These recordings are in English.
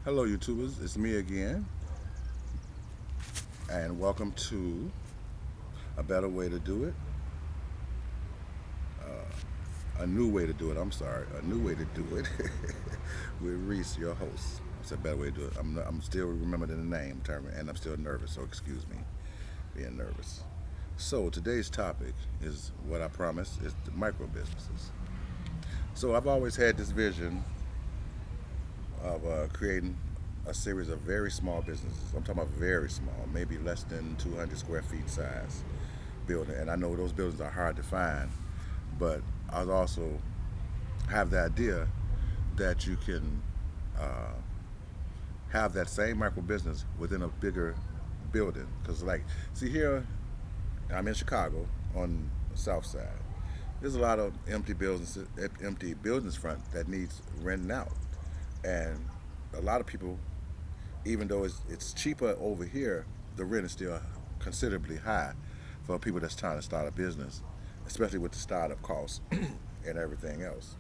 Hello, YouTubers. It's me again, and welcome to A Better Way to Do It. A new way to do it. I'm sorry. A new way to do it with Reese, your host. It's a better way to do it. I'm still remembering the name term, and I'm still nervous, so excuse me being nervous. So, today's topic is what I promised is the micro businesses. So, I've always had this vision of creating a series of very small businesses. I'm talking about very small, maybe less than 200 square feet size building. And I know those buildings are hard to find, but I also have the idea that you can uh, have that same micro business within a bigger building. Because, like, see here, I'm in Chicago on the south side. There's a lot of empty buildings front that needs renting out, and a lot of people, even though it's cheaper over here, the rent is still considerably high for people that's trying to start a business, especially with the startup costs and everything else.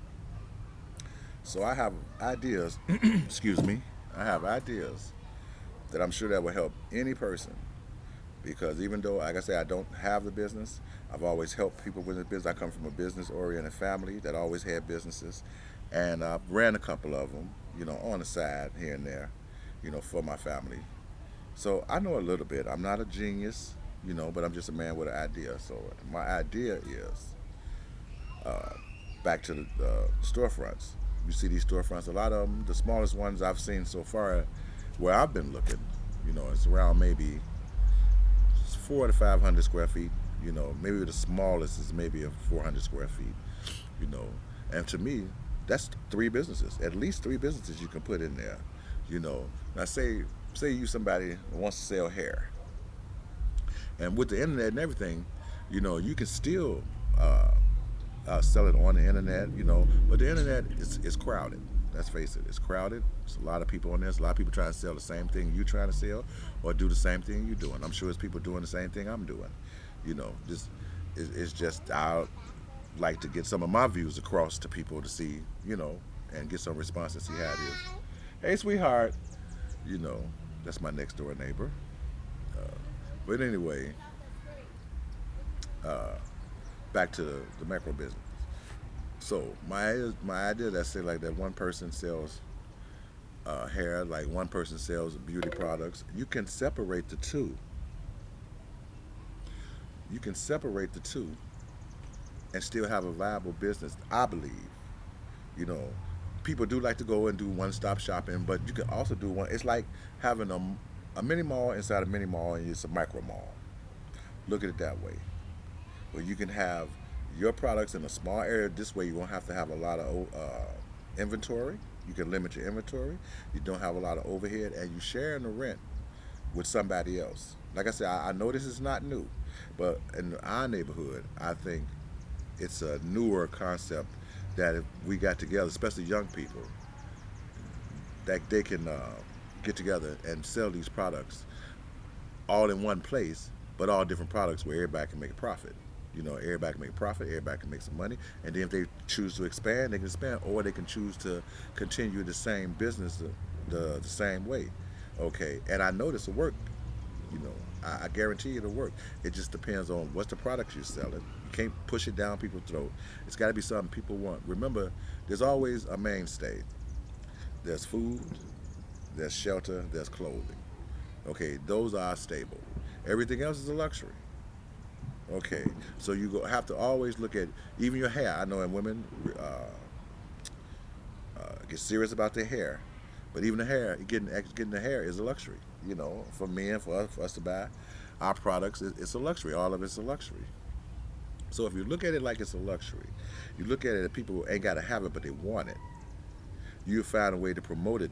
So I have ideas, excuse me, I have ideas that I'm sure that will help any person because even though, like I say, I don't have the business, I've always helped people with the business. I come from a business-oriented family that always had businesses, and I ran a couple of them, on the side here and there, for my family. So I know a little bit. I'm not a genius, but I'm just a man with an idea. So my idea is uh, back to the storefronts. You see these storefronts. A lot of them, the smallest ones I've seen so far, where I've been looking, it's around maybe 400 to 500 square feet. Maybe the smallest is maybe a 400 square feet. You know, and to me, that's three businesses. At least three businesses you can put in there. Now say you somebody that wants to sell hair, and with the internet and everything, you can still sell it on the internet. But the internet is crowded. Let's face it, it's crowded. There's a lot of people on there. There's a lot of people trying to sell the same thing you trying to sell, or do the same thing you're doing. I'm sure there's people doing the same thing I'm doing. Just it's just I like to get some of my views across to people to see, and get some response and see how it is. Hey, sweetheart, you know, that's my next door neighbor. Uh, but anyway, uh, back to the macro business. So my idea that say like that one person sells hair, like one person sells beauty products. You can separate the two. You can separate the two and still have a viable business. I believe. You know, people do like to go and do one-stop shopping, but you can also do one. It's like having a mini mall inside a mini mall, and it's a micro mall. Look at it that way, where you can have your products in a small area. This way, you won't have to have a lot of inventory. You can limit your inventory. You don't have a lot of overhead, and you sharing the rent with somebody else. Like I said, I know this is not new, but in our neighborhood, I think it's a newer concept that if we got together, especially young people, that they can get together and sell these products all in one place, but all different products where everybody can make a profit. Everybody can make a profit, everybody can make some money, and then if they choose to expand, they can expand, or they can choose to continue the same business the same way. Okay, and I know this will work. You know, I guarantee it'll work. It just depends on what's the product you're selling. You can't push it down people's throat. It's got to be something people want. Remember, there's always a mainstay. There's food, there's shelter, there's clothing. Okay, those are stable. Everything else is a luxury. Okay, so have to always look at even your hair. I know, and women get serious about their hair, but even the hair, getting the hair is a luxury. For men, for us to buy our products, it's a luxury. All of it's a luxury. So if you look at it like it's a luxury, you look at it that people ain't got to have it, but they want it. You find a way to promote it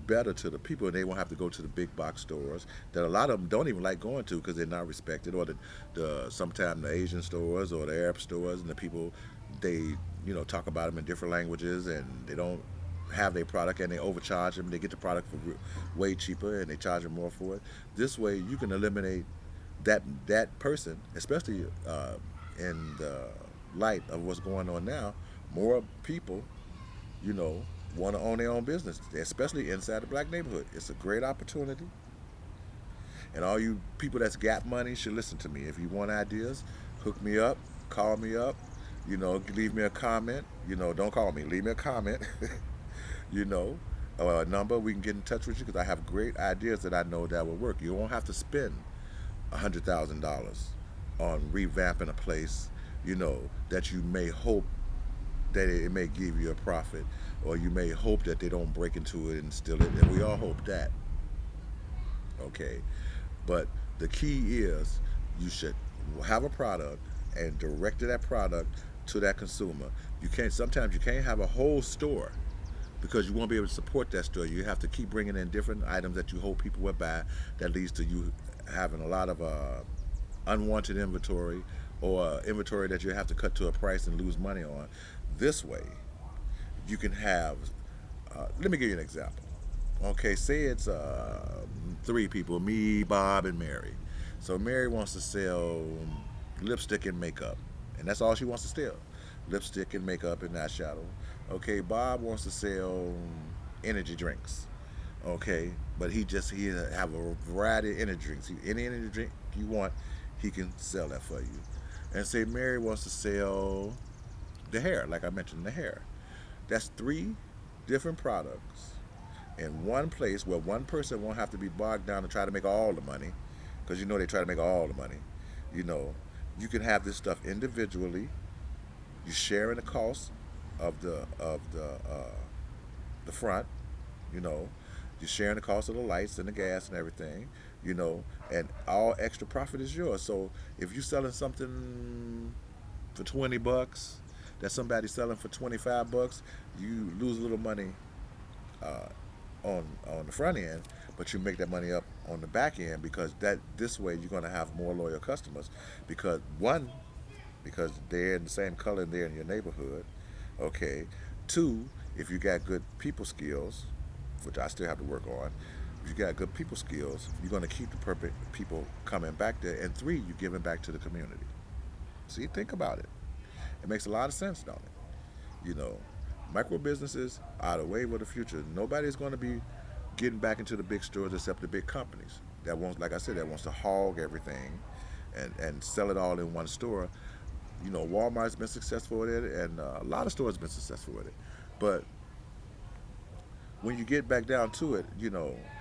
better to the people, and they won't have to go to the big box stores that a lot of them don't even like going to because they're not respected, or the sometimes the Asian stores or the Arab stores, and the people they talk about them in different languages, and they don't have their product, and they overcharge them. They get the product for way cheaper, and they charge them more for it. This way, you can eliminate that person, especially in the light of what's going on now. More people, you know, want to own their own business, especially inside the black neighborhood. It's a great opportunity. And all you people that's got money should listen to me. If you want ideas, hook me up, call me up, leave me a comment. Don't call me, leave me a comment, you know, or a number. We can get in touch with you because I have great ideas that I know that will work. You won't have to spend $100,000 on revamping a place, that you may hope that it may give you a profit, or you may hope that they don't break into it and steal it. And we all hope that. Okay. But the key is you should have a product and direct that product to that consumer. Sometimes you can't have a whole store because you won't be able to support that store. You have to keep bringing in different items that you hope people will buy. That leads to you having a lot of unwanted inventory, or inventory that you have to cut to a price and lose money on. This way, you can have. Let me give you an example. Okay, say it's three people, me, Bob, and Mary. So Mary wants to sell lipstick and makeup, and that's all she wants to sell: lipstick and makeup and eyeshadow. Okay, Bob wants to sell energy drinks. Okay, but he have a variety of energy drinks. Any energy drink you want, he can sell that for you. And say Mary wants to sell the hair, like I mentioned, the hair. That's three different products in one place where one person won't have to be bogged down to try to make all the money, because they try to make all the money. You know, you can have this stuff individually. You sharing the cost of the front. You know, you're sharing the cost of the lights and the gas and everything. And all extra profit is yours. So if you're selling something for $20 that somebody's selling for $25, you lose a little money uh, on the front end, but you make that money up on the back end, because this way you're going to have more loyal customers, because one, because they're in the same color and they're in your neighborhood. Okay. Two, if you got good people skills, which I still have to work on. If you got good people skills, you're going to keep the perfect people coming back there. And three, you're giving back to the community. See, think about it. It makes a lot of sense, don't it? Micro businesses are the wave of the future. Nobody's going to be getting back into the big stores except the big companies that wants, like I said, that wants to hog everything and sell it all in one store. Walmart's been successful with it, and a lot of stores have been successful with it. But when you get back down to it,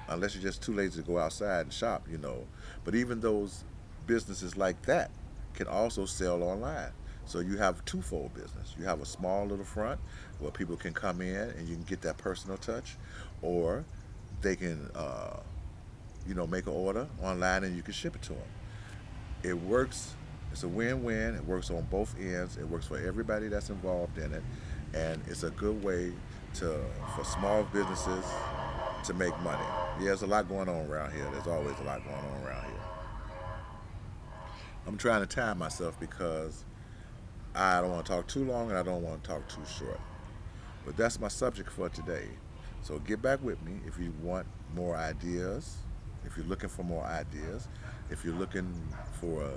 unless you're just too lazy to go outside and shop, but even those businesses like that can also sell online. So you have twofold business. You have a small little front where people can come in and you can get that personal touch, or they can, make an order online and you can ship it to them. It works. It's a win-win. It works on both ends. It works for everybody that's involved in it, and it's a good way for small businesses to make money. Yeah, there's a lot going on around here. There's always a lot going on around here. I'm trying to time myself because I don't want to talk too long and I don't want to talk too short. But that's my subject for today. So get back with me if you want more ideas, if you're looking for more ideas, if you're looking for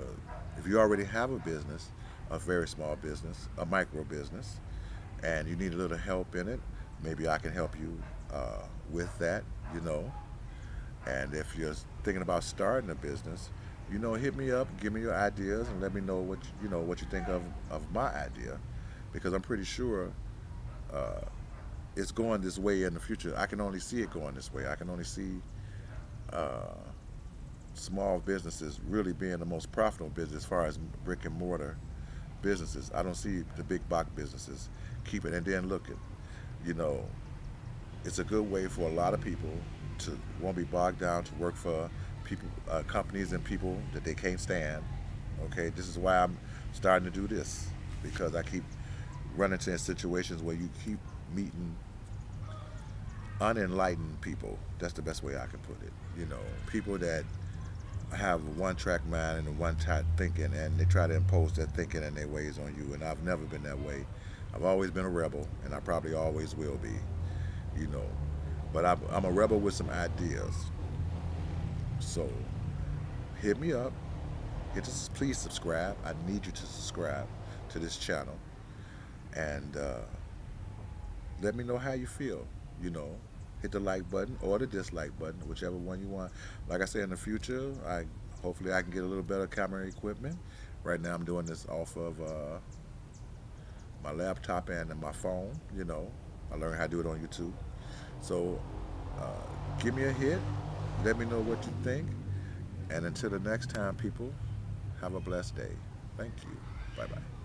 if you already have a business, a very small business, a micro business, and you need a little help in it, maybe I can help you with that, And if you're thinking about starting a business, hit me up, give me your ideas, and let me know what you think of my idea, because I'm pretty sure uh, it's going this way in the future. I can only see it going this way. I can only see uh, small businesses really being the most profitable business as far as brick and mortar businesses. I don't see the big box businesses keeping. And then look at, you know, it's a good way for a lot of people to won't be bogged down to work for people, companies and people that they can't stand. Okay, this is why I'm starting to do this, because I keep running into situations where you keep meeting unenlightened people. That's the best way I can put it. People that have a one-track mind and a one-track thinking, and they try to impose their thinking and their ways on you. And I've never been that way. I've always been a rebel, and I probably always will be. You know, but I'm a rebel with some ideas. So hit me up. Please subscribe. I need you to subscribe to this channel, and let me know how you feel. You know, hit the like button or the dislike button, whichever one you want. Like I said, in the future, I hopefully I can get a little better camera equipment. Right now, I'm doing this off of my laptop and my phone. You know, I learned how to do it on YouTube. So, give me a hit. Let me know what you think. And until the next time, people, have a blessed day. Thank you. Bye bye.